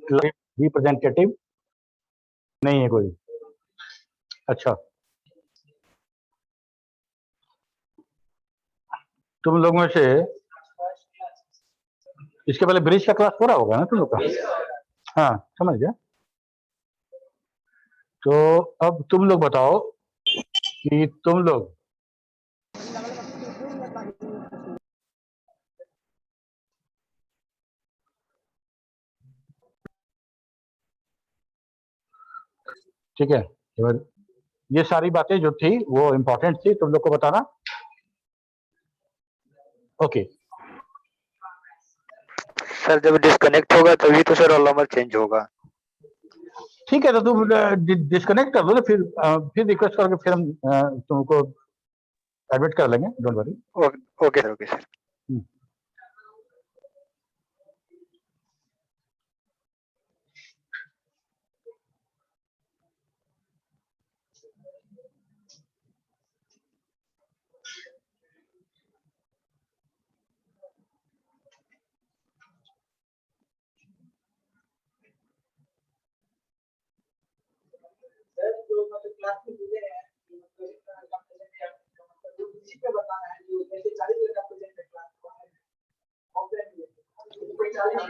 Representative नहीं है कोई। अच्छा, तुम लोगों में से इसके पहले ब्रिज का क्लास हो रहा होगा ना तुम लोग का? हाँ, समझ गया। तो अब तुम लोग बताओ कि तुम लोग ठीक है, ये सारी बातें जो थी वो इम्पोर्टेंट थी, तुम लोग को बताना। ओके सर, जब डिस्कनेक्ट होगा तभी तो सर रोल नंबर चेंज होगा। ठीक है, तो तुम डिस्कनेक्ट कर दो, तो फिर रिक्वेस्ट करके फिर हम तुमको एडमिट कर लेंगे, don't worry. Okay sir, okay sir.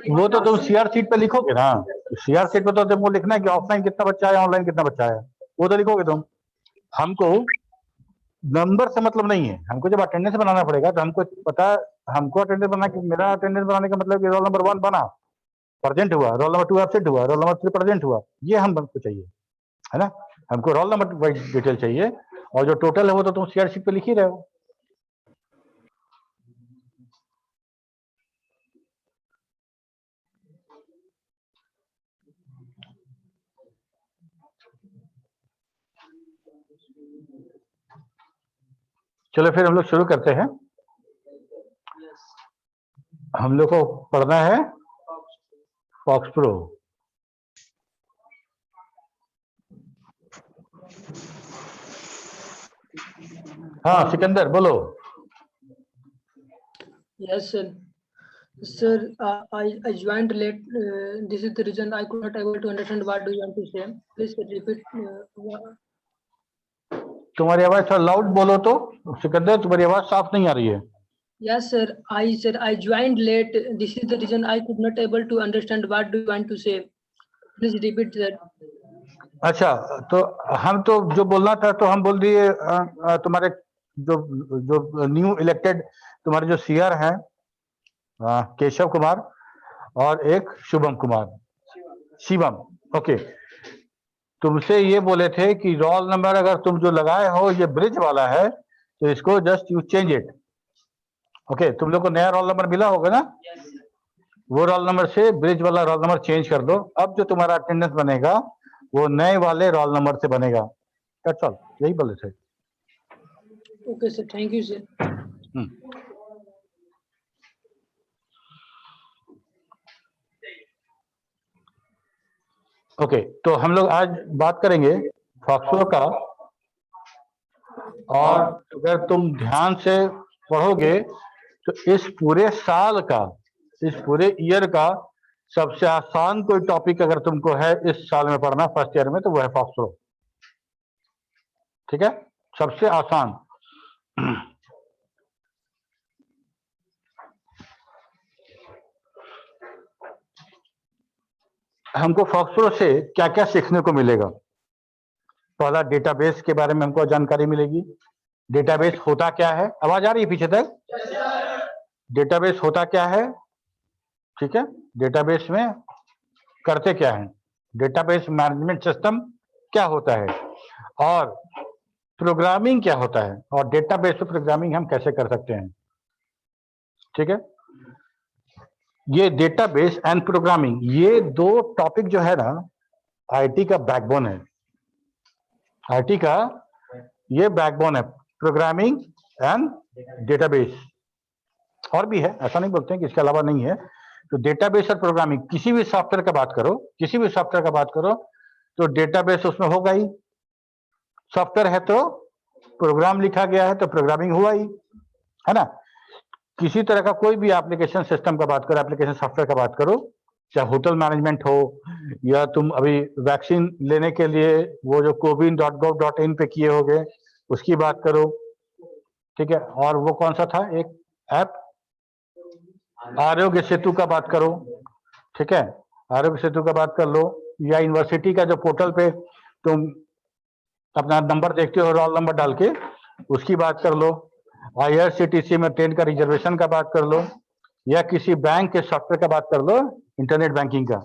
वो तो तुम सीआर शीट पे लिखोगे ना, सीआर शीट पे तो तुमको लिखना है कि ऑफलाइन कितना बच्चा है, ऑनलाइन कितना बच्चा है, वो तो लिखोगे तुम। हमको नंबर से मतलब नहीं है, हमको जब अटेंडेंस बनाना पड़ेगा तो हमको पता, हमको अटेंडेंस बनाना, कि मेरा अटेंडेंस बनाने का मतलब कि रोल नंबर 1 बना, प्रेजेंट हुआ, रोल नंबर 2 एब्सेंट हुआ, रोल नंबर 3 प्रेजेंट हुआ, ये हमको चाहिए, है ना। हमको रोल नंबर वाइज डिटेल चाहिए, और जो टोटल है वो तो तुम सीआर शीट पे लिख ही रहे हो। चलो फिर हम लोग शुरू करते हैं। हम लोग को पढ़ना है फॉक्स प्रो। हाँ सिकंदर बोलो। Yes, sir. Sir, I joined late. This is the reason I could not able to understand what do you want to say. Please repeat. तुम्हारी आवाज थोड़ा लाउड बोलो तो सिकंदर, तुम्हारी आवाज साफ नहीं आ रही है। Yes, sir. I joined late. This is the reason I could not able to understand what do you want to say. Please repeat that. अच्छा, तो हम तो जो बोलना था तो हम बोल दिए। तुम्हारे जो न्यू इलेक्टेड तुम्हारे जो सीआर हैं केशव कुमार और एक शुभम कुमार, शिवम। ओके, तुमसे ये बोले थे कि रोल नंबर अगर तुम जो लगाए हो ये ब्रिज वाला है तो इसको just you change it. Okay, तुम लोग को नया रोल नंबर मिला होगा ना, वो रोल नंबर से ब्रिज वाला रोल नंबर चेंज कर दो। अब जो तुम्हारा अटेंडेंस बनेगा वो नए वाले रोल नंबर से बनेगा। दैट्स ऑल, यही बोले थे। Okay, sir. Thank you, sir. Okay, तो हम लोग आज बात करेंगे फॉक्सप्रो का, और अगर तुम ध्यान से पढ़ोगे तो इस पूरे साल का, इस पूरे ईयर का सबसे आसान कोई टॉपिक अगर तुमको है इस साल में पढ़ना फर्स्ट ईयर में तो वो है फॉक्सप्रो। ठीक है, सबसे आसान। हमको फॉक्सप्रो से क्या क्या सीखने को मिलेगा। पहला, डेटाबेस के बारे में हमको जानकारी मिलेगी। डेटाबेस होता क्या है, आवाज आ रही है पीछे तक? डेटाबेस होता क्या है, ठीक है, डेटाबेस में करते क्या है, डेटाबेस मैनेजमेंट सिस्टम क्या होता है, और प्रोग्रामिंग क्या होता है, और डेटाबेस पे प्रोग्रामिंग हम कैसे कर सकते हैं। ठीक है, ये डेटाबेस एंड प्रोग्रामिंग, ये दो टॉपिक जो है ना आईटी का बैकबोन है। आईटी का ये बैकबोन है, प्रोग्रामिंग एंड डेटाबेस। और भी है, ऐसा नहीं बोलते हैं कि इसके अलावा नहीं है। तो डेटाबेस और प्रोग्रामिंग, किसी भी सॉफ्टवेयर का बात करो, किसी भी सॉफ्टवेयर का बात करो तो डेटाबेस उसमें होगा ही। सॉफ्टवेयर है तो प्रोग्राम लिखा गया है तो प्रोग्रामिंग हुआ ही, है ना। किसी तरह का कोई भी एप्लीकेशन सिस्टम का बात करो, एप्लीकेशन सॉफ्टवेयर का बात करो, चाहे होटल मैनेजमेंट हो, या तुम अभी वैक्सीन लेने के लिए वो जो cowin.gov.in पे किए होगे उसकी बात करो, ठीक है। और वो कौन सा था एक ऐप, आरोग्य सेतु का बात करो, ठीक है, आरोग्य सेतु का बात कर लो, या यूनिवर्सिटी का जो पोर्टल पे तुम अपना नंबर देखते हो रोल नंबर डाल के, उसकी बात कर लो, IRCTC में ट्रेन का रिजर्वेशन का बात कर लो, या किसी बैंक के सॉफ्टवेयर का बात कर लो, इंटरनेट बैंकिंग का।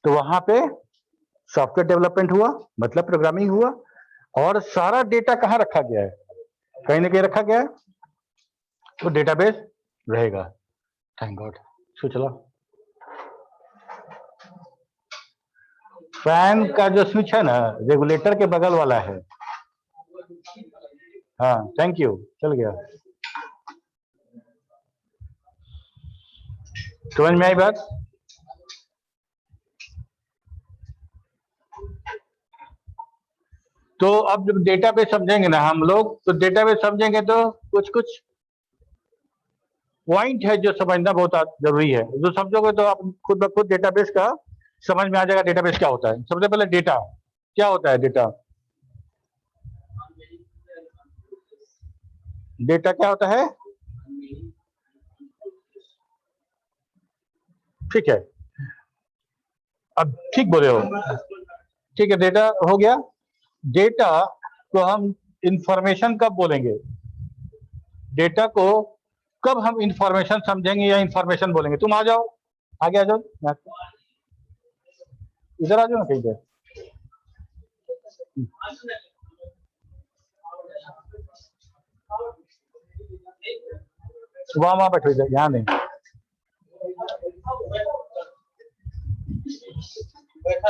तो वहां पे सॉफ्टवेयर डेवलपमेंट हुआ, मतलब प्रोग्रामिंग हुआ, और सारा डेटा कहाँ रखा गया है, कहीं ना कहीं रखा गया है, तो डेटाबेस रहेगा। Thank God. सो चलो, फैन का जो स्विच है ना, रेगुलेटर के बगल वाला है। हाँ, थैंक यू, चल गया। समझ में आई बात? तो अब जब डेटाबेस समझेंगे ना हम लोग, तो डेटाबेस समझेंगे तो कुछ कुछ पॉइंट है जो समझना बहुत जरूरी है। जो समझोगे तो आप खुद ब खुद डेटाबेस का समझ में आ जाएगा। डेटाबेस क्या होता है? सबसे पहले डेटा क्या होता है? डेटा डेटा क्या होता है? ठीक है, अब ठीक बोले हो, ठीक है। डेटा हो गया। डेटा को हम इंफॉर्मेशन कब बोलेंगे? डेटा को कब हम इंफॉर्मेशन समझेंगे या इंफॉर्मेशन बोलेंगे? तुम आ जाओ, आगे आ जाओ, इधर आ जाओ ना कहीं पे। वहां बैठो, इधर, यहाँ नहीं।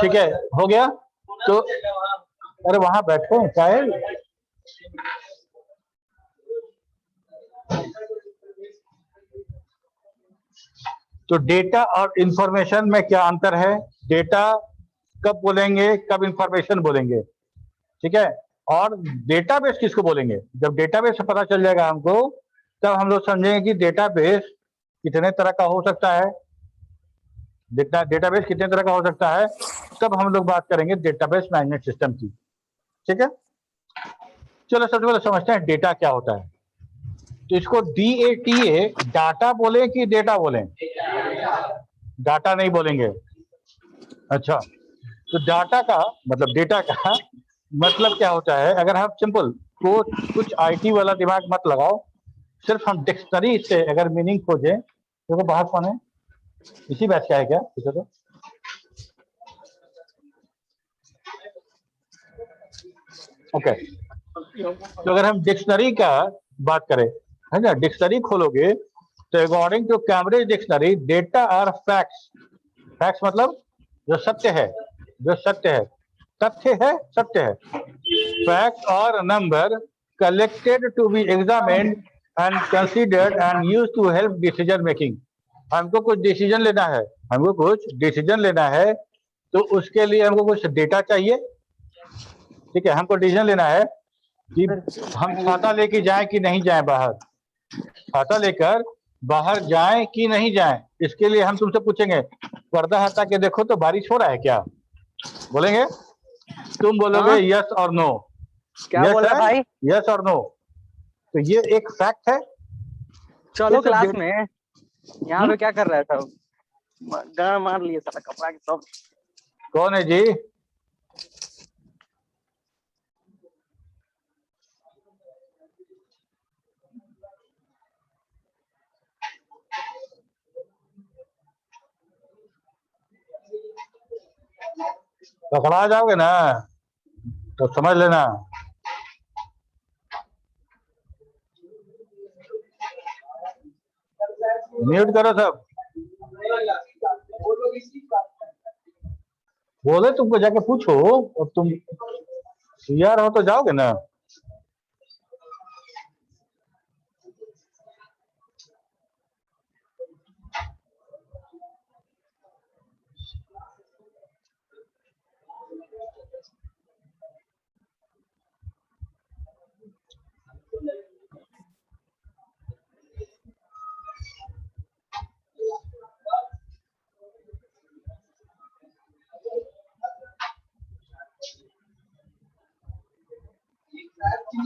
ठीक है, हो गया। तो अरे वहां बैठो, क्या है? तो डेटा और इंफॉर्मेशन में क्या अंतर है? डेटा कब बोलेंगे, कब इंफॉर्मेशन बोलेंगे, ठीक है। और डेटाबेस किसको बोलेंगे? जब डेटाबेस से पता चल जाएगा हमको, तब हम लोग समझेंगे कि डेटाबेस कितने तरह का हो सकता है। डेटाबेस कितने तरह का हो सकता है, तब हम लोग बात करेंगे डेटाबेस मैनेजमेंट सिस्टम की, ठीक है। चलो सबसे पहले समझते हैं डेटा क्या होता है। तो इसको DATA डाटा बोले कि डेटा बोले? डाटा नहीं बोलेंगे। अच्छा, तो डाटा का मतलब, डेटा का मतलब क्या होता है? अगर हम सिंपल को कुछ IT वाला दिमाग मत लगाओ, सिर्फ हम डिक्शनरी से अगर मीनिंग खोजें, तो बाहर कौन है? इसी बैच का है क्या? पूछो तो। ओके, तो अगर हम डिक्शनरी का बात करें, है ना, डिक्शनरी खोलोगे तो according to Cambridge dictionary, data are facts. Facts मतलब जो सत्य है, जो सत्य है, तथ्य है, सत्य है। फैक्ट और number collected to be examined and considered and use to help decision making. हमको कुछ डिसीजन लेना है, हमको कुछ डिसीजन लेना है, तो उसके लिए हमको कुछ डेटा चाहिए, ठीक है। हमको डिसीजन लेना है कि हम छाता लेके जाएं कि नहीं जाएं बाहर, छाता लेकर बाहर जाएं कि नहीं जाएं। इसके लिए हम तुमसे पूछेंगे, पर्दा हटा के देखो तो बारिश हो रहा है क्या? बोलेंगे, तुम बोलोगे यस और नो। क्या बोल रहा भाई? यस और नो। तो ये एक फैक्ट है। चलो इस क्लास डे- में। यहाँ पे क्या कर रहा था? गाड़ मार लिए साला कपड़ा के सब। कौन है जी? पकड़ा जाओगे ना तो समझ लेना। म्यूट करो सब। बोले तुमको जाके पूछो, और तुम सीआर हो तो जाओगे ना।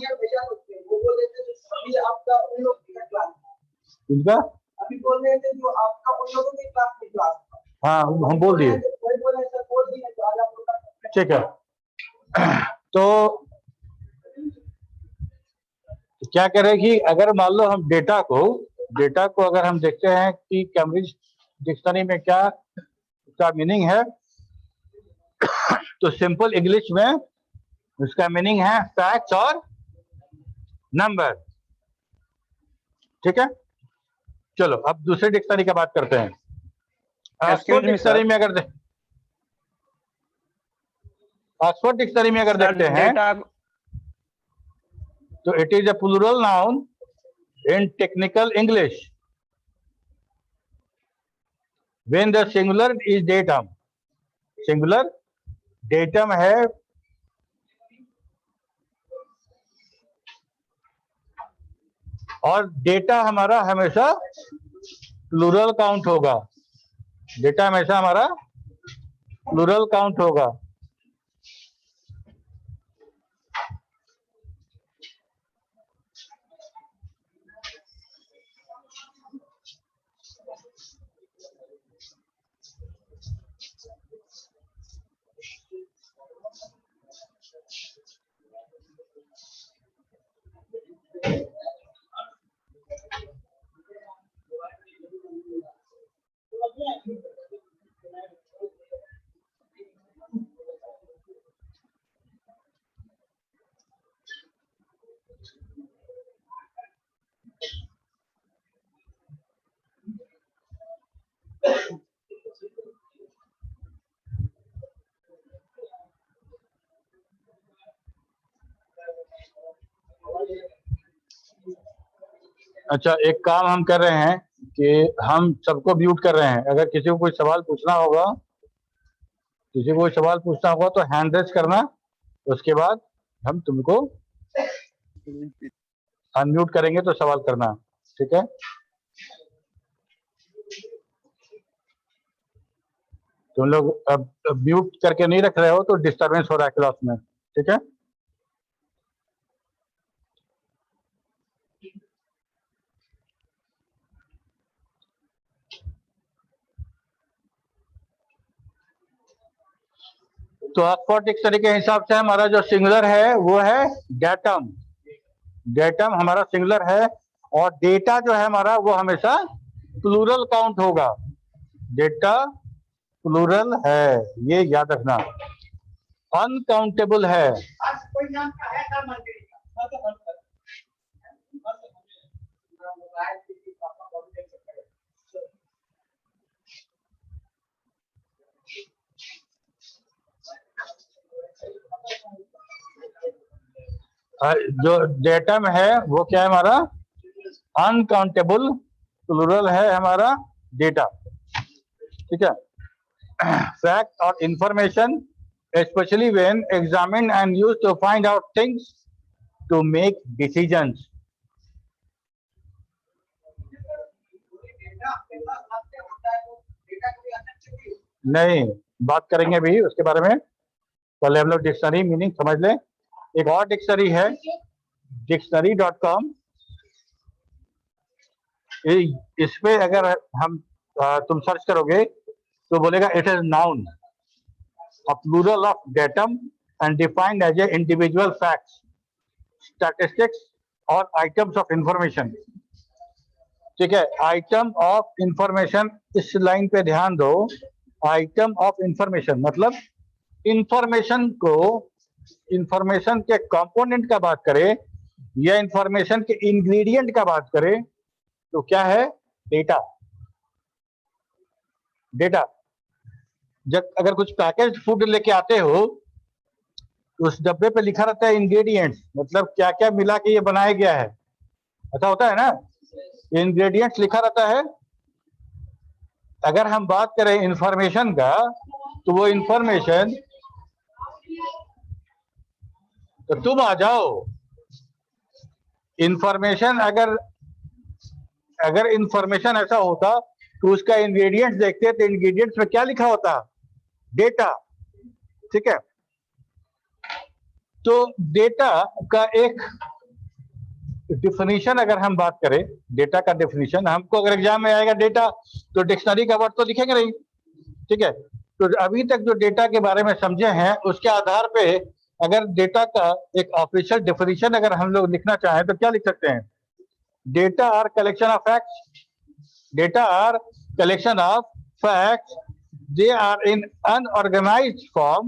हमेशा होते हैं, वो बोल रहे थे अभी आपका उन लोग की क्लास, इनका अभी बोल रहे थे जो आपका उन लोगों की क्लास में क्लास था, हाँ हम बोल दिए, वही बोल रहे थे बोल दिए तो आज आप लोग का ठीक है। तो क्या करें कि अगर मान लो हम डेटा को अगर हम देखते हैं कि कैम्ब्रिज डिक्शनरी में क्या उसका मीनिंग है, तो सिंपल इंग्लिश में उसका मीनिंग है फैक्ट्स और नंबर। ठीक है, चलो अब दूसरे डिक्शनरी का बात करते हैं। ऑक्सफोर्ड डिक्शनरी में अगर देखते हैं डेटा तो it is a plural noun in technical English when the singular is datum. Singular datum है और डेटा हमारा हमेशा प्लूरल काउंट होगा, डेटा हमेशा हमारा प्लूरल काउंट होगा। अच्छा, एक काम हम कर रहे हैं कि हम सबको म्यूट कर रहे हैं। अगर किसी को कोई सवाल पूछना होगा तो हैंड रेज करना, उसके बाद हम तुमको अनम्यूट करेंगे तो सवाल करना, ठीक है। तुम लोग अब म्यूट करके नहीं रख रहे हो तो डिस्टरबेंस हो रहा है क्लास में, ठीक है। तो ऑक्सफोर्ड डिक्शनरी के हिसाब से हमारा जो सिंगुलर है वो है डेटम। डेटम हमारा सिंगुलर है और डेटा जो है हमारा वो हमेशा प्लूरल काउंट होगा। डेटा प्लूरल है, ये याद रखना। अनकाउंटेबल है, आज कोई नाम का है ना मंदिर का मोबाइल की पापा बहुत देख सकते हैं। जो डेटम है वो क्या है हमारा अनकाउंटेबल प्लूरल है हमारा डेटा, ठीक है। फैक्ट और information especially when examined and used to find out things to make decisions। नहीं, बात करेंगे भी उसके बारे में, पहले हम लोग डिक्शनरी मीनिंग समझ लें। एक और डिक्शनरी है dictionary.com, इस पे अगर हम तुम सर्च करोगे तो बोलेगा it is noun a plural of datum and defined as a individual facts, statistics or items of information। ठीक है, आइटम ऑफ इंफॉर्मेशन, इस लाइन पे ध्यान दो। आइटम ऑफ इंफॉर्मेशन मतलब इंफॉर्मेशन को, इंफॉर्मेशन के कंपोनेंट का बात करें या इंफॉर्मेशन के इंग्रेडिएंट का बात करें तो क्या है डेटा। डेटा जब अगर कुछ पैकेज फूड लेके आते हो तो उस डब्बे पे लिखा रहता है इंग्रेडिएंट्स, मतलब क्या क्या मिला के ये बनाया गया है, ऐसा होता है ना, इंग्रेडिएंट्स लिखा रहता है। अगर हम बात करें इंफॉर्मेशन का तो वो इंफॉर्मेशन, तो तुम आ जाओ, इंफॉर्मेशन अगर इंफॉर्मेशन ऐसा होता तो उसका इंग्रेडिएंट्स देखते तो इंग्रेडिएंट्स में क्या लिखा होता, डेटा, ठीक है। तो डेटा का एक डिफिनीशन अगर हम बात करें, डेटा का डिफिनीशन, हमको अगर एग्जाम में आएगा डेटा तो डिक्शनरी का वर्ड तो दिखेगा नहीं, ठीक है। तो अभी तक जो डेटा के बारे में समझे हैं उसके आधार पे अगर डेटा का एक ऑफिशियल डिफिनीशन अगर हम लोग लिखना चाहें तो क्या लिख सकते हैं? Data are collection of facts, data are collection of facts, they are in unorganized form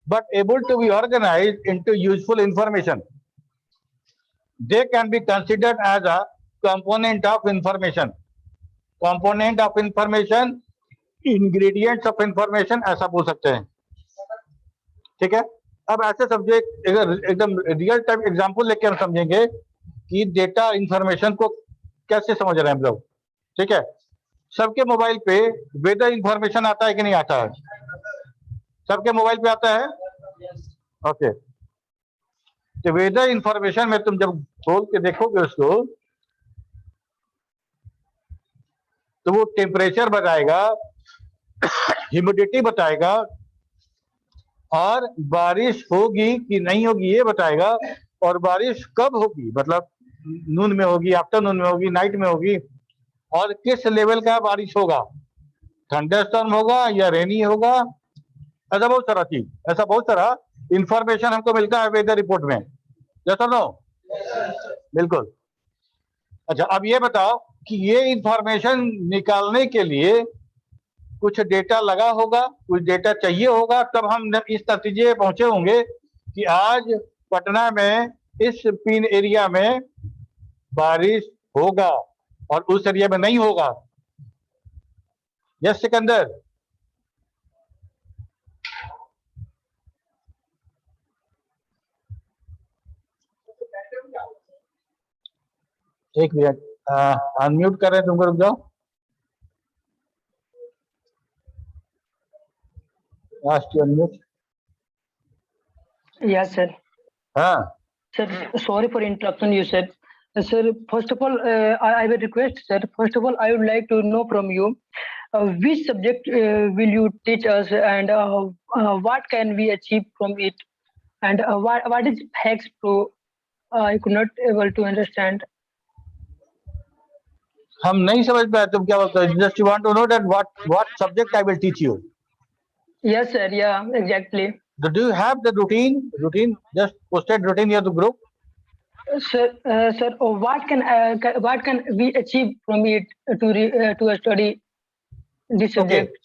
but able to be organized into useful information. They can be considered as a component of information. Component of information, ingredients of information, ऐसा बोल सकते हैं, ठीक है। अब ऐसे subject एकदम real time example लेके हम समझेंगे कि डेटा इंफॉर्मेशन को कैसे समझ रहे हैं हम लोग, ठीक है। सबके मोबाइल पे वेदर इंफॉर्मेशन आता है कि नहीं आता है? सबके मोबाइल पे आता है, ओके। तो वेदर इंफॉर्मेशन में तुम जब खोल के देखोगे उसको तो वो टेम्परेचर बताएगा, ह्यूमिडिटी बताएगा, और बारिश होगी कि नहीं होगी ये बताएगा, और बारिश कब होगी, मतलब नून में होगी, आफ्टरनून में होगी, नाइट में होगी, और किस लेवल का बारिश होगा, थंडरस्टॉर्म होगा या रेनी होगा, ऐसा बहुत सारा चीज, ऐसा बहुत सारा इंफॉर्मेशन हमको मिलता है वेदर रिपोर्ट में, जैसा नो बिल्कुल। अच्छा, अब ये बताओ कि ये इंफॉर्मेशन निकालने के लिए कुछ डेटा लगा होगा, कुछ डेटा चाहिए होगा, तब हम इस नतीजे पे पहुंचे होंगे कि आज पटना में इस पिन एरिया में बारिश होगा और उस एरिया में नहीं होगा। यस सिकंदर, एक मिनट, अनम्यूट कर रहे हैं तुमको, रुक जाओ। Last unmute. Yes, sir. हाँ, Sir, sorry for interruption. You said, sir. First of all, I will request, sir. First of all, I would like to know from you, which subject will you teach us, and what can we achieve from it, and what is Hex Pro? I could not able to understand. हम नहीं समझ पाए तुम क्या बोलते हो। Just you want to know that what subject I will teach you. Yes, sir. Yeah, exactly. Do you have the routine? Just posted routine here to group. Sir, what can we achieve from it to study this subject?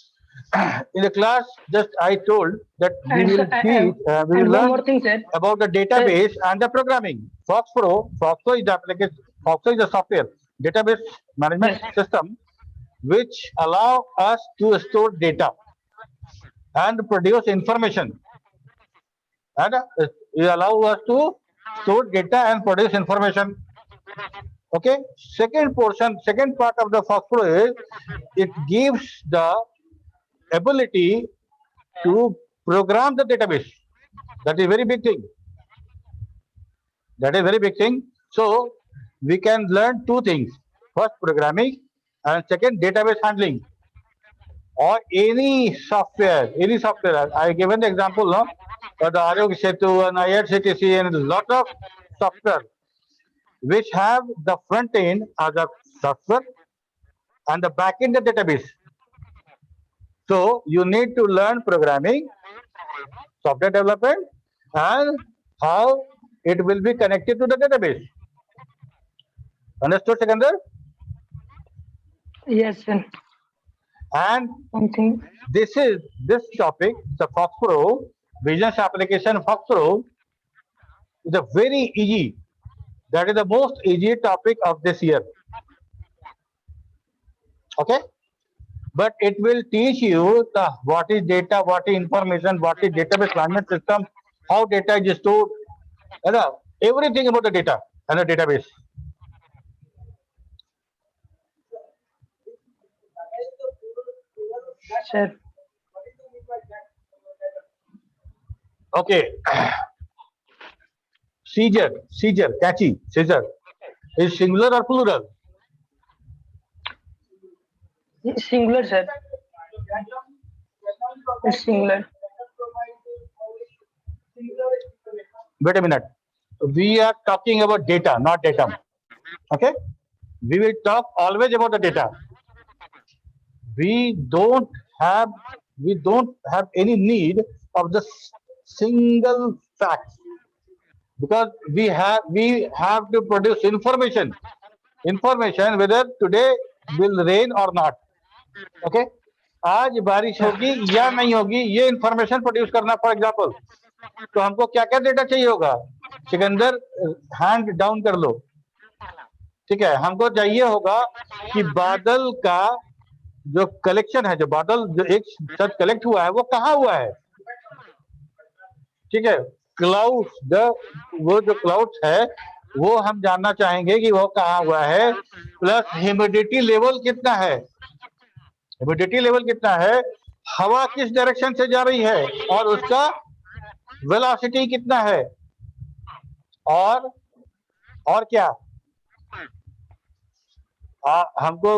In the class, just I told that we And will sir, teach, we and will one learn more thing, sir. about the database and the programming. Foxpro is the application. Foxpro is the software database management Yes. system which allow us to store data and produce information. And it allow us to store data and produce information. Okay. Second part of the Foxpro is it gives the ability to program the database. That is very big thing. So we can learn two things: first, programming, and second, database handling. Or any software. I given the example, no? The Aarogya Setu and IRCTC and a lot of software which have the front end as a software and the back end the database. So you need to learn programming, software development, and how it will be connected to the database. Understood, Sikandar? Yes, sir. And Something. this topic, the Foxpro business application Foxpro, is a very easy. That is the most easy topic of this year. Okay, but it will teach you what is data, what is information, what is database management system, how data is stored, everything about the data and the database. Sir. Okay. Seizure, catchy, scissor. Is singular or plural? Singular, sir. It's singular. Wait a minute. We are talking about data, not datum. Okay, we will talk always about the data. We don't have any need of the single fact, because we have to produce information whether today will rain or not. Okay, आज बारिश होगी या नहीं होगी, ये information produce करना. For example, तो हमको क्या क्या डेटा चाहिए होगा? सिकंदर, हैंड डाउन कर लो. ठीक है, हमको चाहिए होगा कि बादल का जो कलेक्शन है, जो बादल जो एक साथ कलेक्ट हुआ है वो कहाँ हुआ है. ठीक है, क्लाउड्स, वो जो क्लाउड्स है वो हम जानना चाहेंगे कि वो कहाँ हुआ है. प्लस ह्यूमिडिटी लेवल कितना है, ह्यूमिडिटी लेवल कितना है, हवा किस डायरेक्शन से जा रही है और उसका वेलोसिटी कितना है, और क्या. हमको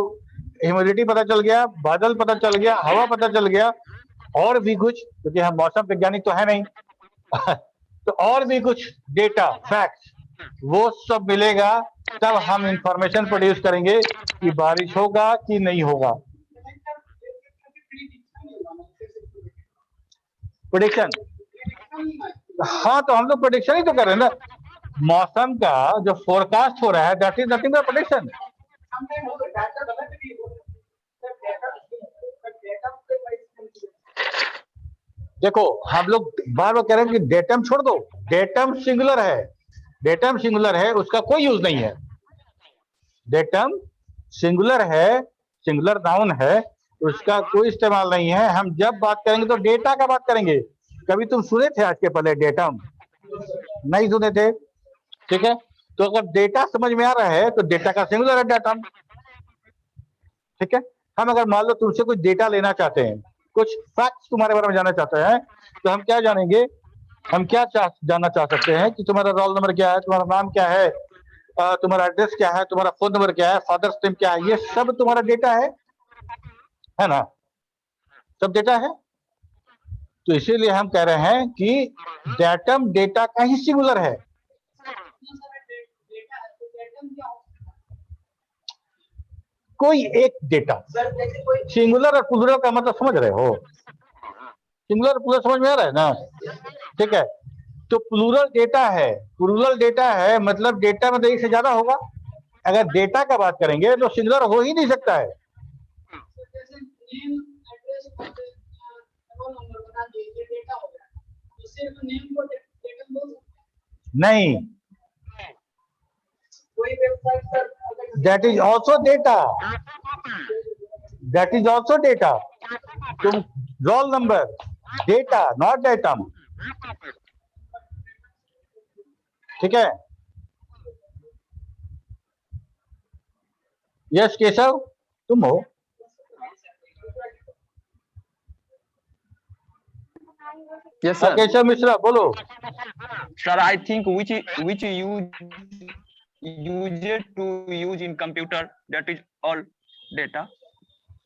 ह्यूमिडिटी पता चल गया, बादल पता चल गया, हवा पता चल गया, और भी कुछ, क्योंकि हम मौसम वैज्ञानिक तो है नहीं तो और भी कुछ डेटा फैक्ट्स वो सब मिलेगा, तब हम इंफॉर्मेशन प्रोड्यूस करेंगे कि बारिश होगा कि नहीं होगा. प्रेडिक्शन, हाँ, तो हम लोग प्रेडिक्शन ही तो कर रहे हैं ना. मौसम का जो फोरकास्ट हो रहा है, that is nothing but prediction. देखो, हम लोग बार बार कह रहे हैं कि डेटम छोड़ दो. डेटम सिंगुलर है, डेटम सिंगुलर है, उसका कोई यूज नहीं है. डेटम सिंगुलर है, सिंगुलर नाउन है, उसका कोई इस्तेमाल नहीं है. हम जब बात करेंगे तो डेटा का बात करेंगे. कभी तुम सुने थे आज के पहले डेटम? नहीं सुने थे. ठीक है, तो अगर डेटा समझ में आ रहा है तो डेटा का सिंगुलर है डेटम. ठीक है, हम अगर मान लो तुमसे कुछ डेटा लेना चाहते हैं, कुछ फैक्ट्स तुम्हारे बारे में जानना चाहते हैं, तो हम क्या जानेंगे, हम क्या जानना चाह सकते हैं कि तुम्हारा रोल नंबर क्या है, तुम्हारा नाम क्या है, तुम्हारा एड्रेस क्या है, तुम्हारा फोन नंबर क्या है, फादर्स नेम क्या है, ये सब तुम्हारा डेटा है ना, सब डेटा है. तो इसीलिए हम कह रहे हैं कि डेटम डेटा का ही सिंगुलर है. कोई एक डेटा, सिंगुलर और प्लूरल का मतलब समझ रहे हो? सिंगुलर प्लूरल समझ में आ रहा है ना? ठीक है, तो प्लूरल डेटा है, प्लूरल डेटा है मतलब डेटा मतलब एक से ज्यादा होगा. अगर डेटा का बात करेंगे तो सिंगुलर हो ही नहीं सकता है. नहीं, that is also data, that is also data. तुम roll number, data not datum. ठीक है. यस केशव, तुम हो? Yes, sir. केशव मिश्रा, बोलो. Sir, I think which you use it to use in computer, that is all data.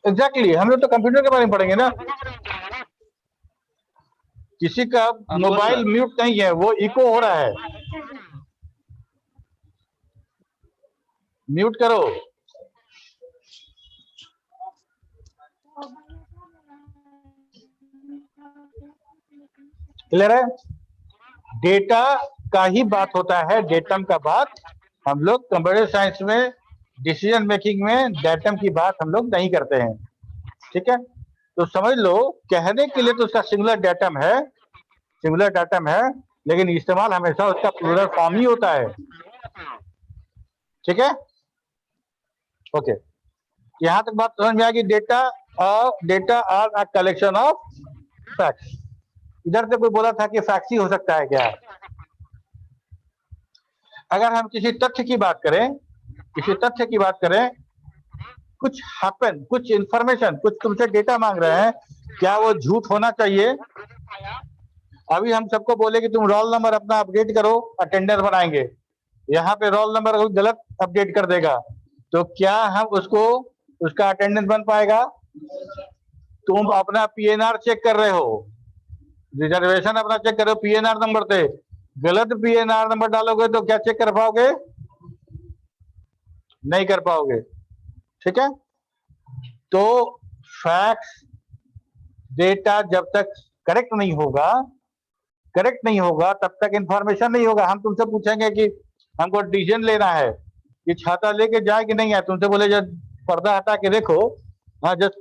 Exactly, हम लोग तो computer के बारे में पढ़ेंगे ना. किसी का मोबाइल म्यूट नहीं है, वो इको हो रहा है. म्यूट करो. क्लियर है? डेटा का ही बात होता है, डेटम का बात हम लोग कंप्यूटर साइंस में डिसीजन मेकिंग में डेटम की बात हम लोग नहीं करते हैं. ठीक है, तो समझ लो, कहने के लिए तो उसका सिंगुलर डेटम है, सिंगुलर डेटम है, लेकिन इस्तेमाल हमेशा उसका प्लूरल फॉर्म ही होता है. ठीक है, ओके. यहां तक बात समझ में आ गई. Data are a collection of facts. इधर से कोई बोला था कि फैक्ट्स ही हो सकता है क्या? अगर हम किसी तथ्य की बात करें, कुछ हैपन, कुछ इंफॉर्मेशन, कुछ तुमसे डेटा मांग रहे हैं, क्या वो झूठ होना चाहिए? अभी हम सबको बोले कि तुम रोल नंबर अपना अपडेट करो, अटेंडेंस बनाएंगे. यहाँ पे रोल नंबर गलत अपडेट कर देगा, तो क्या हम उसका अटेंडेंस बन पाएगा? तुम अपना पीएनआर चेक कर रहे हो, रिजर्वेशन अपना चेक कर रहे हो पीएनआर नंबर से, गलत पीएनआर नंबर डालोगे तो क्या चेक कर पाओगे? नहीं कर पाओगे। ठीक है, तो फैक्ट्स डेटा जब तक करेक्ट नहीं होगा तब तक इंफॉर्मेशन नहीं होगा। हम तुमसे पूछेंगे कि हमको डिसीजन लेना है कि छाता लेके जाए कि नहीं आए, तुमसे बोले जब पर्दा हटा के देखो, हाँ जस्ट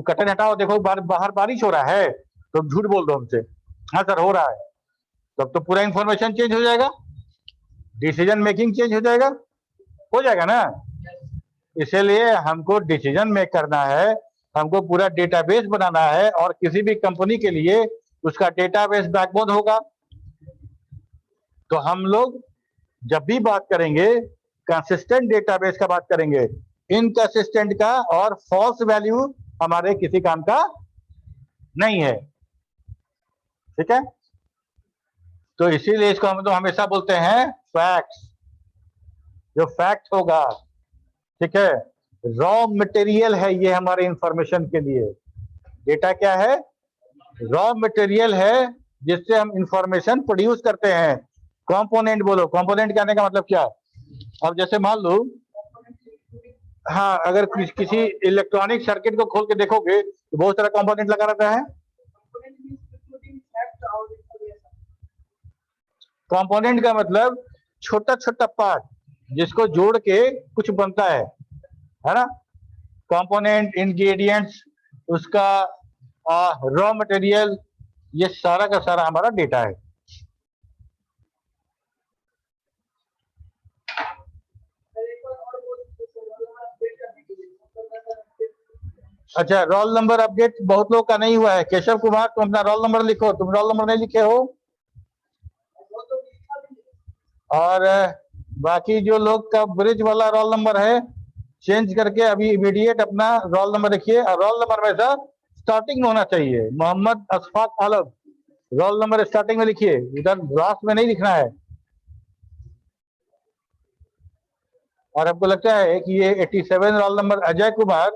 कर्टन हटाओ, देखो बाहर बारिश हो रहा है, तो झूठ बोल दो हमसे, हाँ सर हो रहा है, तब तो पूरा इंफॉर्मेशन चेंज हो जाएगा, डिसीजन मेकिंग चेंज हो जाएगा ना। इसीलिए हमको डिसीजन मेक करना है, हमको पूरा डेटाबेस बनाना है, और किसी भी कंपनी के लिए उसका डेटाबेस बैकबोन होगा। तो हम लोग जब भी बात करेंगे कंसिस्टेंट डेटाबेस का बात करेंगे, इनकंसिस्टेंट का और फॉल्स वैल्यू हमारे किसी काम का नहीं है। ठीक है, तो इसीलिए इसको हम तो हमेशा बोलते हैं फैक्ट्स। जो फैक्ट होगा, ठीक है, रॉ मटेरियल है ये हमारे इंफॉर्मेशन के लिए। डेटा क्या है? रॉ मटेरियल है जिससे हम इंफॉर्मेशन प्रोड्यूस करते हैं। कंपोनेंट बोलो, कंपोनेंट कहने का मतलब क्या? अब जैसे मान लो, हाँ अगर किसी इलेक्ट्रॉनिक सर्किट को खोल के देखोगे तो बहुत सारा कंपोनेंट लगा रहता है। कंपोनेंट का मतलब छोटा छोटा पार्ट जिसको जोड़ के कुछ बनता है ना। कंपोनेंट, इंग्रेडिएंट्स, उसका रॉ मटेरियल, ये सारा का सारा हमारा डेटा है। अच्छा, रोल नंबर अपडेट बहुत लोग का नहीं हुआ है। केशव कुमार, तुम अपना रोल नंबर लिखो, तुम रोल नंबर नहीं लिखे हो। और बाकी जो लोग का ब्रिज वाला रोल नंबर है, चेंज करके अभी इमीडिएट अपना रोल नंबर लिखिए। और रोल नंबर में से स्टार्टिंग में होना चाहिए मोहम्मद अशफाक आलम, रोल नंबर स्टार्टिंग में लिखिए, इधर लास्ट में नहीं लिखना है। और हमको लगता है कि ये 87 रोल नंबर अजय कुमार,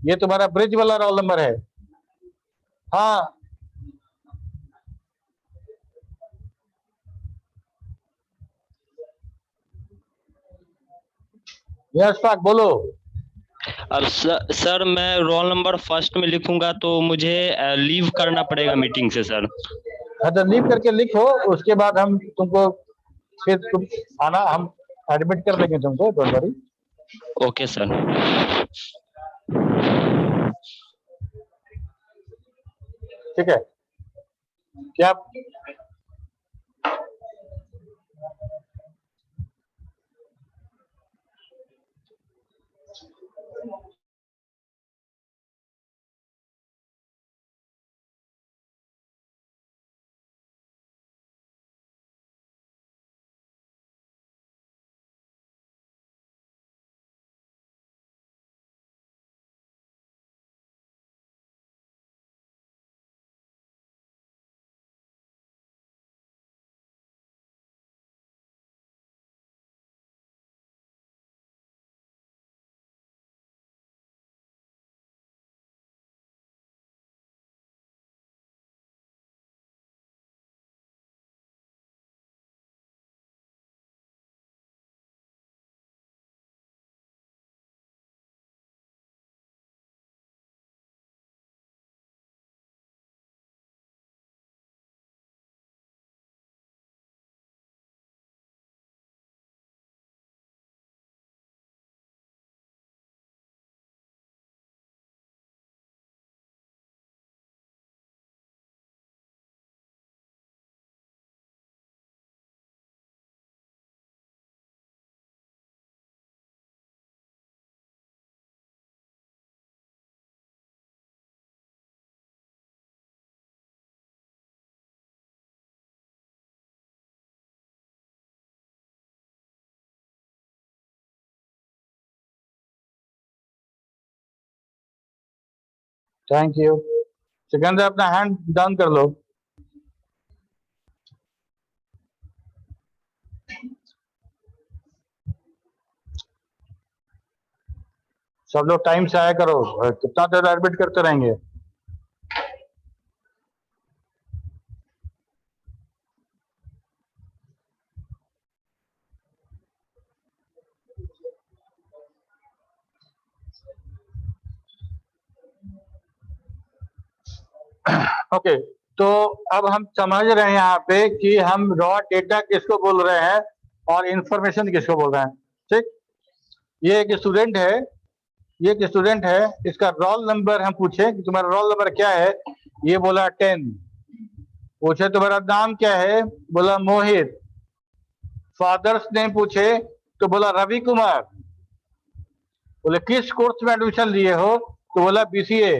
ये तुम्हारा ब्रिज वाला रोल नंबर है। हाँ, अशफाक बोलो। अब सर मैं रोल नंबर फर्स्ट में लिखूंगा तो मुझे लीव करना पड़ेगा मीटिंग से सर। हाँ तो लीव करके लिखो, उसके बाद हम तुमको फिर तुम आना, हम एडमिट कर देंगे तुमको, डोंट वरी। Okay sir. ठीक है, क्या थैंक यू। सिकंदर अपना हैंड डाउन कर लो। सब लोग टाइम से आया करो, कितना देर एडमिट करते रहेंगे। ओके, तो अब हम समझ रहे हैं यहाँ पे कि हम रॉ डेटा किसको बोल रहे हैं और इंफॉर्मेशन किसको बोल रहे हैं। ठीक, ये एक स्टूडेंट है, ये एक स्टूडेंट है, इसका रोल नंबर हम पूछे कि तुम्हारा रोल नंबर क्या है, ये बोला 10। पूछे तुम्हारा नाम क्या है, बोला मोहित। फादर्स नेम पूछे तो बोला रवि कुमार। बोले किस कोर्स में एडमिशन लिए हो, तो बोला BCA।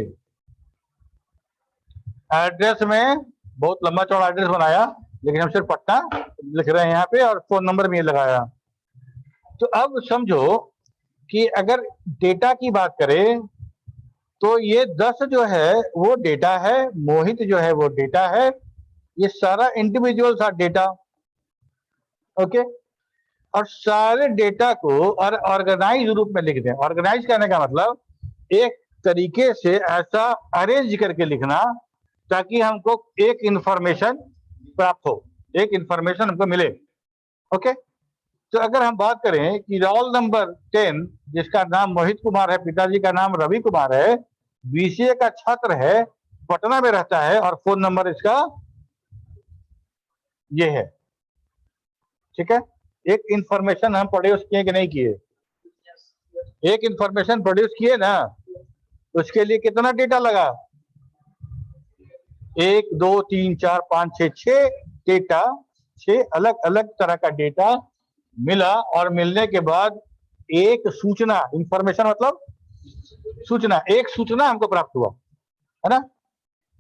एड्रेस में बहुत लंबा चौड़ा एड्रेस बनाया, लेकिन हम सिर्फ पटना लिख रहे हैं यहाँ पे, और फोन नंबर भी लगाया। तो अब समझो कि अगर डेटा की बात करें तो ये 10 जो है वो डेटा है, मोहित जो है वो डेटा है, ये सारा इंडिविजुअल सा डेटा। ओके, और सारे डेटा को और ऑर्गेनाइज रूप में लिख दें। ऑर्गेनाइज करने का मतलब एक तरीके से ऐसा अरेंज करके लिखना ताकि हमको एक इंफॉर्मेशन प्राप्त हो, एक इंफॉर्मेशन हमको मिले। ओके, तो अगर हम बात करें कि रोल नंबर 10 जिसका नाम मोहित कुमार है, पिताजी का नाम रवि कुमार है, BCA का छात्र है, पटना में रहता है, और फोन नंबर इसका ये है। ठीक है, एक इंफॉर्मेशन हम प्रोड्यूस किए कि नहीं किए? एक इंफॉर्मेशन प्रोड्यूस किए ना, उसके लिए कितना डेटा लगा? 1 2 3 4 5 6 6 डेटा, 6 अलग अलग तरह का डेटा मिला, और मिलने के बाद एक सूचना, इंफॉर्मेशन मतलब सूचना, एक सूचना हमको प्राप्त हुआ, है ना?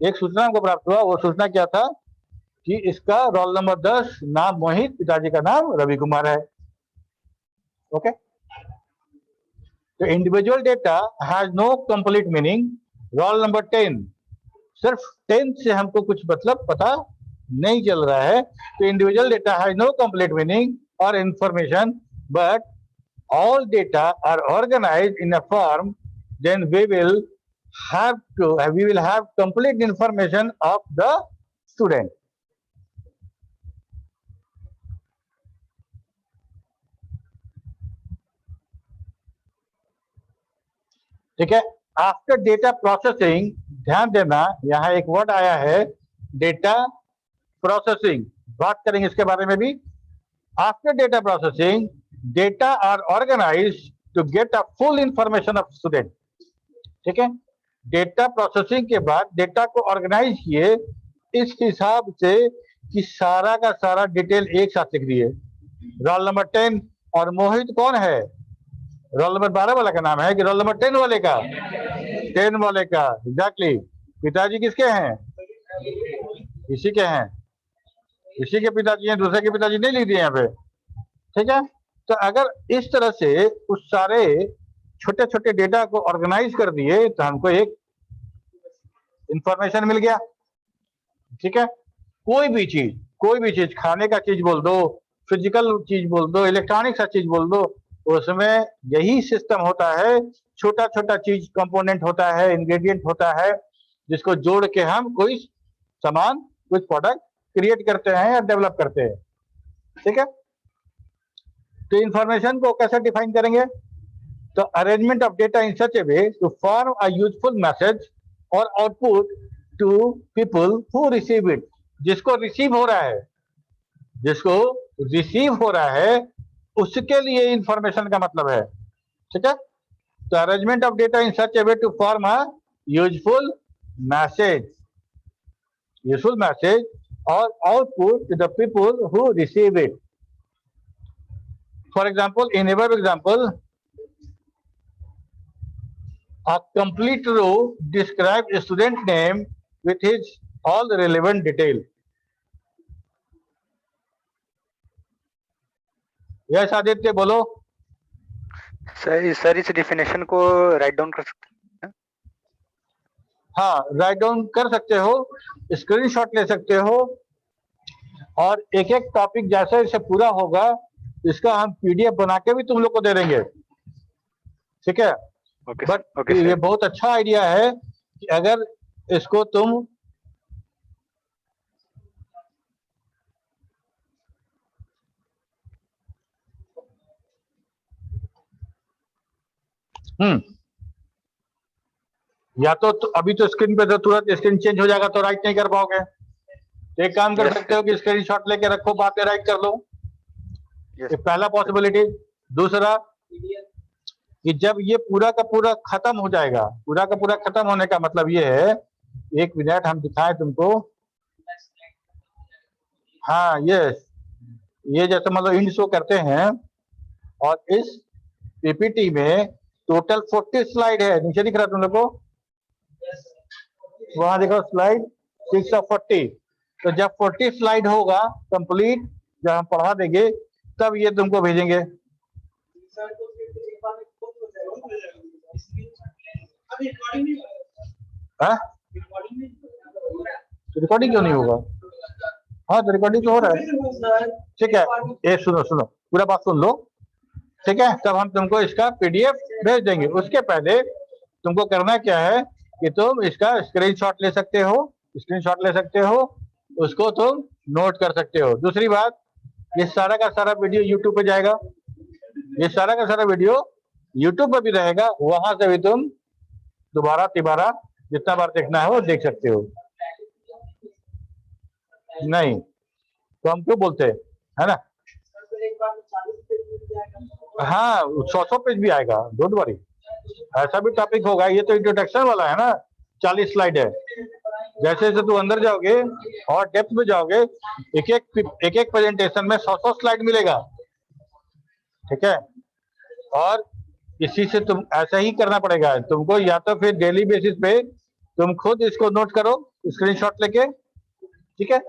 एक सूचना हमको प्राप्त हुआ। वो सूचना क्या था कि इसका रोल नंबर 10, नाम मोहित, पिताजी का नाम रवि कुमार है। ओके, तो individual data has no complete meaning. Roll number 10, सिर्फ 10 से हमको कुछ मतलब पता नहीं चल रहा है। तो individual data has no complete meaning और information, but all data are organized in a form, then we will have complete information of the student. ठीक है, आफ्टर डेटा प्रोसेसिंग, ध्यान देना यहाँ एक वर्ड आया है डेटा प्रोसेसिंग, बात करेंगे इसके बारे में भी। After data processing, data are organized to get a full information of student. ठीक है, डेटा प्रोसेसिंग के बाद डेटा को ऑर्गेनाइज किए इस हिसाब से कि सारा का सारा डिटेल एक साथ लिख दिए। रोल नंबर 10, और मोहित कौन है? रोल नंबर 12 वाला का नाम है कि रोल नंबर 10 वाले का? 10 वाले का, एग्जैक्टली। पिताजी किसके हैं? इसी के हैं, इसी के पिताजी हैं, दूसरे के पिताजी नहीं लिख दिए यहाँ पे। ठीक है, तो अगर इस तरह से उस सारे छोटे छोटे डेटा को ऑर्गेनाइज कर दिए तो हमको एक इंफॉर्मेशन मिल गया। ठीक है, कोई भी चीज, खाने का चीज बोल दो, फिजिकल चीज बोल दो, इलेक्ट्रॉनिक सा चीज बोल दो, उसमें यही सिस्टम होता है। छोटा छोटा चीज कंपोनेंट होता है, इंग्रेडिएंट होता है, जिसको जोड़ के हम कोई सामान, कुछ प्रोडक्ट क्रिएट करते हैं या डेवलप करते हैं। ठीक है, तो इंफॉर्मेशन को कैसे डिफाइन करेंगे? तो arrangement of data in such a way to form a useful message और output to people who receive it. जिसको रिसीव हो रहा है, जिसको रिसीव हो रहा है उसके लिए इंफॉर्मेशन का मतलब है। ठीक है, तो arrangement of data in such a way to form a useful message, और output to the people who receive it. For example, in our example, a complete row describes a student name with his all the relevant detail. Yes, Aditya बोलो। Sir इस definition को write down कर सकते हैं? हाँ, write down कर सकते हो, स्क्रीनशॉट ले सकते हो, और एक एक टॉपिक जैसे जैसे पूरा होगा इसका हम PDF बना के भी तुम लोग को दे देंगे। ठीक है, बट ये बहुत अच्छा आइडिया है कि अगर इसको तुम या तो अभी तो स्क्रीन पे तो तुरंत स्क्रीन चेंज हो जाएगा तो राइट नहीं कर पाओगे, तो एक काम कर Yes, सकते हो कि स्क्रीनशॉट लेके रखो, बाद में राइट कर लो। yes, ये पहला पॉसिबिलिटी। दूसरा कि जब ये पूरा का पूरा खत्म हो जाएगा, पूरा का पूरा खत्म होने का मतलब ये है, एक मिनट हम दिखाएं तुमको। हाँ ये जैसे मतलब इंड शो करते हैं, और इस पीपीटी में टोटल 40 स्लाइड है, नीचे दिख रहा है तुम लोग को, वहां देखो स्लाइड 6 ऑफ 40। तो जब 40 स्लाइड होगा कंप्लीट, जब हम पढ़ा देंगे तब ये तुमको भेजेंगे। सर तो फिर एक बार में खुद हो जाएगा अभी रिकॉर्डिंग नहीं हो रहा हाँ, रिकॉर्डिंग नहीं हो रहा तो रिकॉर्डिंग क्यों नहीं होगा? हाँ तो रिकॉर्डिंग तो हो रहा है, सर ठीक है। ये सुनो सुनो, पूरा बात सुन लो, ठीक है। तब हम तुमको इसका पीडीएफ भेज देंगे। उसके पहले तुमको करना क्या है कि तुम इसका स्क्रीनशॉट ले सकते हो, स्क्रीनशॉट ले सकते हो, उसको तुम नोट कर सकते हो। दूसरी बात, ये सारा का सारा वीडियो यूट्यूब पे जाएगा, ये सारा का सारा वीडियो यूट्यूब पे भी रहेगा, वहां से भी तुम दोबारा तिबारा जितना बार देखना है वो देख सकते हो। नहीं तो हम क्यों बोलते हैं, है ना? सर फिर एक बार में 40 पेज मिल जाएगा हाँ 100 पेज भी आएगा, डोंट वरी, ऐसा भी टॉपिक होगा। ये तो इंट्रोडक्शन वाला है ना, 40 स्लाइड है। जैसे जैसे तू अंदर जाओगे और डेप्थ में जाओगे, एक एक प्रेजेंटेशन में 100 स्लाइड मिलेगा, ठीक है। और इसी से तुम ऐसा ही करना पड़ेगा तुमको, या तो फिर डेली बेसिस पे तुम खुद इसको नोट करो स्क्रीनशॉट लेके, ठीक है।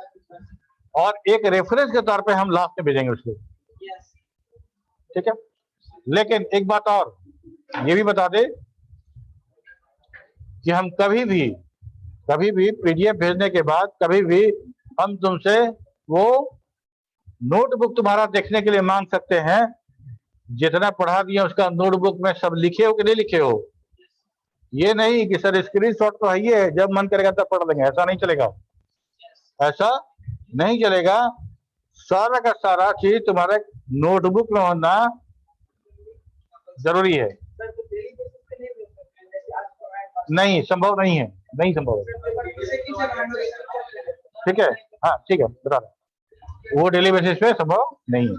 और एक रेफरेंस के तौर पे हम लास्ट में भेजेंगे उसको, ठीक है। लेकिन एक बात और ये भी बता दे कि हम कभी भी पीडीएफ भेजने के बाद कभी भी हम तुमसे वो नोटबुक तुम्हारा देखने के लिए मांग सकते हैं, जितना पढ़ा दिया उसका नोटबुक में सब लिखे हो कि नहीं लिखे हो। ये नहीं कि सर स्क्रीनशॉट तो है ही है, जब मन करेगा तब पढ़ लेंगे, ऐसा नहीं चलेगा, ऐसा नहीं चलेगा। सारा का सारा चीज तुम्हारे नोटबुक में होना जरूरी है। सर तो डेली बेसिस पे नहीं मिल सकते जैसे आज पढ़ाए नहीं संभव नहीं है, नहीं संभव है, ठीक है। हाँ ठीक है, बता रहा हूं। वो डेली बेसिस पे संभव नहीं है।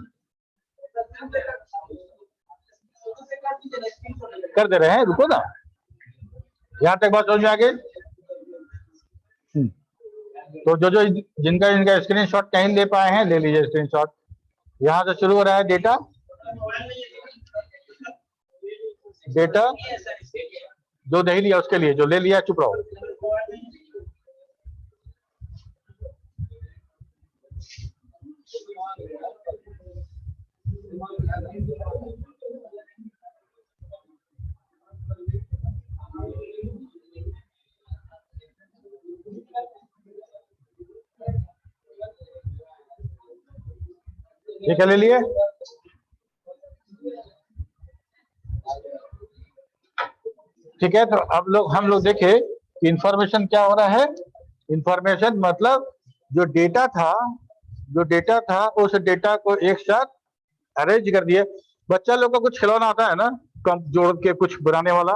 कर दे रहे हैं, रुको ना, यहाँ तक बात समझ में आ गई। तो जो जिनका जिनका स्क्रीनशॉट नहीं ले पाए हैं ले लीजिए स्क्रीनशॉट। यहाँ से शुरू हो रहा है डेटा जो नहीं लिया उसके लिए, जो ले लिया चुप रहो। ठीक है, ले लिए। ठीक है, तो अब हम लोग देखे कि इंफॉर्मेशन क्या हो रहा है। इंफॉर्मेशन मतलब जो डेटा था उस डेटा को एक साथ अरेंज कर दिए। बच्चा लोग को कुछ खिलौना आता है ना, कम जोड़ के कुछ बनाने वाला,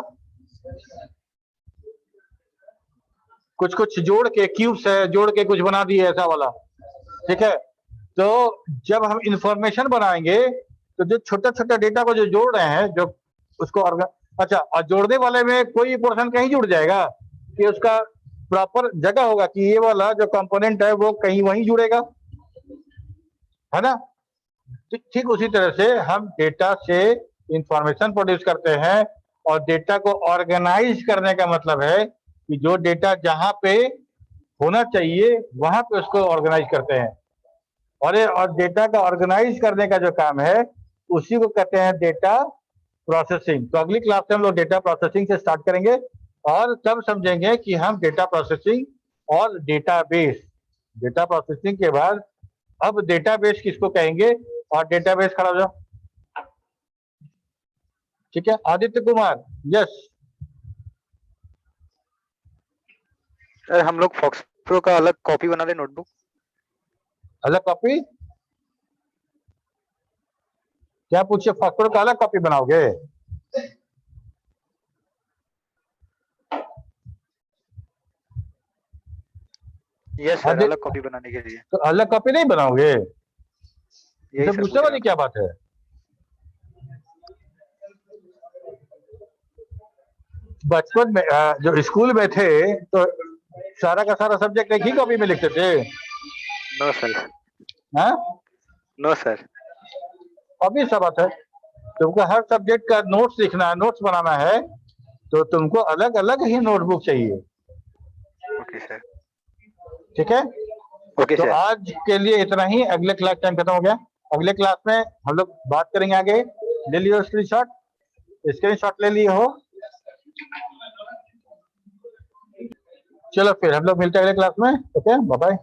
कुछ जोड़ के क्यूब्स है, जोड़ के कुछ बना दिए ऐसा वाला, ठीक है। तो जब हम इंफॉर्मेशन बनाएंगे तो जो छोटा छोटा डेटा को जो जोड़ रहे हैं, जो उसको अच्छा, और जोड़ने वाले में कोई पोर्शन कहीं जुड़ जाएगा कि उसका प्रॉपर जगह होगा कि ये वाला जो कंपोनेंट है वो कहीं वहीं जुड़ेगा, है ना। ठीक उसी तरह से हम डेटा से इंफॉर्मेशन प्रोड्यूस करते हैं, और डेटा को ऑर्गेनाइज करने का मतलब है कि जो डेटा जहां पे होना चाहिए वहां पे उसको ऑर्गेनाइज करते हैं। और डेटा का ऑर्गेनाइज करने का जो काम है उसी को कहते हैं डेटा प्रोसेसिंग। तो अगली क्लास में हम लोग डेटा प्रोसेसिंग से स्टार्ट करेंगे, और तब समझेंगे कि हम डेटा प्रोसेसिंग और डेटा प्रोसेसिंग के बाद अब डेटाबेस किसको कहेंगे, और डेटाबेस खड़ा हो जाओ। ठीक है, आदित्य कुमार, यस। सर हम लोग फॉक्स प्रो का अलग कॉपी बना ले नोटबुक। अलग कॉपी क्या पूछिए, फॉक्सप्रो का अलग कॉपी बनाओगे? यस सर, हाँ, अलग कॉपी बनाने के लिए। तो अलग कॉपी नहीं बनाओगे? यही तो सर पूछने पूछ वाली क्या बात है? बचपन में जो स्कूल में थे तो सारा का सारा सब्जेक्ट एक ही कॉपी में लिखते थे। नो सर, हाँ, नो सर। अभी सब बात है, तुमको हर सब्जेक्ट का नोट्स लिखना है, नोट्स बनाना है, तो तुमको अलग अलग ही नोटबुक चाहिए। ओके सर, ठीक है, ओके तो सर। आज के लिए इतना ही। अगले क्लास टाइम खत्म हो गया। अगले क्लास में हम लोग बात करेंगे आगे। ले लियो स्क्रीनशॉट ले लिए हो? चलो फिर हम लोग मिलते हैं अगले क्लास में। Okay, bye bye.